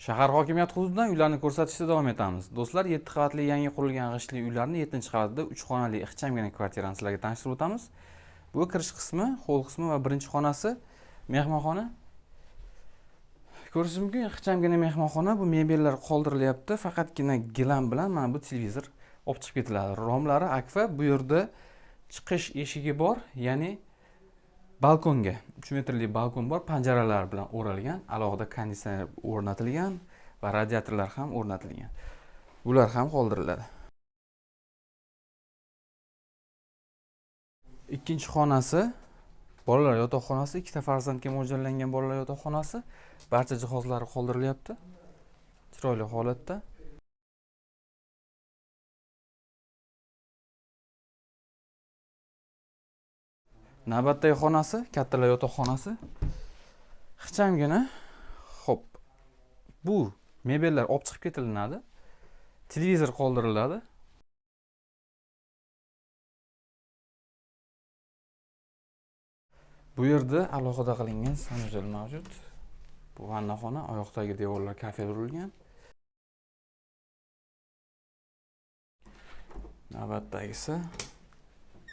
Shahar hokimiyati hududidan uylarni ko'rsatishda davom etamiz. Do'stlar, 7 qavatli yangi qurilgan g'ishtli uylarning 7-qavatida 3 xonali ixchamgina kvartirani sizlarga tanishtirib o'tamiz. Bu kirish qismi, hol qismi va birinchi xonasi mehmonxona. Ko'rishingiz mumkin, ixchamgina mehmonxona. Bu mebellar qoldirilyapti. Faqatgina gilam bilan mana bu televizor olib chiqib ketiladi. Romlari akfa. Bu yerda chiqish eshigi bor, ya'ni balkonga 3 metrli balkon bor, panjaralar bilan o'ralgan, alohida konditsioner o'rnatilgan va radiatorlar ham o'rnatilgan. Bular ham qoldiriladi. Ikkinchi xonasi bolalar yotoqxonasi, ikkita farzandga mo'ljallangan bolalar yotoqxonasi. Barcha jihozlari qoldirilyapti. Chiroyli holatda. Navbatdagi xonasi, kattalar yotoqxonasi. Ixchamgina. Xo'p. Bu mebellar olib chiqib ketilinadi. Televizor qoldiriladi. Bu yerda alohida qilingan sanuzel mavjud. Bu vannaxona, oyoqdagi devorlar kafe urilgan. Navbatdagisi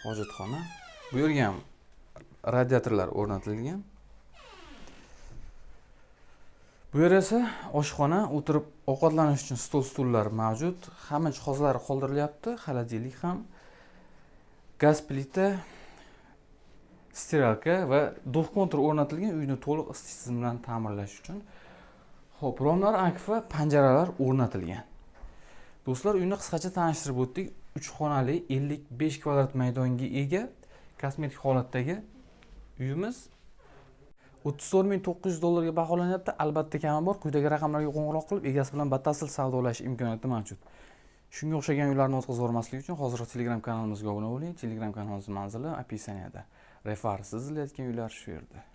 hojatxona. Bu yerga ham radiatorlar o'rnatilgan. Bu yer esa oshxona, o'tirib ovqatlanish uchun stol-stullar mavjud. Hamma jihozlar qoldirilyapti. Xolodilnik ham, gaz plita, stiralka va duh kontur o'rnatilgan uyni to'liq isitish tizimi bilan ta'minlash uchun. Xo'p, romlar akfa, panjaralar o'rnatilgan. Do'stlar, uyni qisqacha tanishtirib o'tdik. 3 xonali 55 kvadrat maydonga ega kosmetik holatdagi uyimiz 34.900 dollarga baholanyapti. Albatta kami bor. Quyidagi raqamlarga qo'ng'iroq qilib, egasi bilan batafsil savdolash imkoniyati mavjud. Shunga o'xshagan uylarni o'tkazib o'rmaslik uchun hozir Telegram kanalimizga obuna bo'ling. Telegram kanalimizning manzili opisaniyada. Refar siz izlayotgan uylar shu yerda.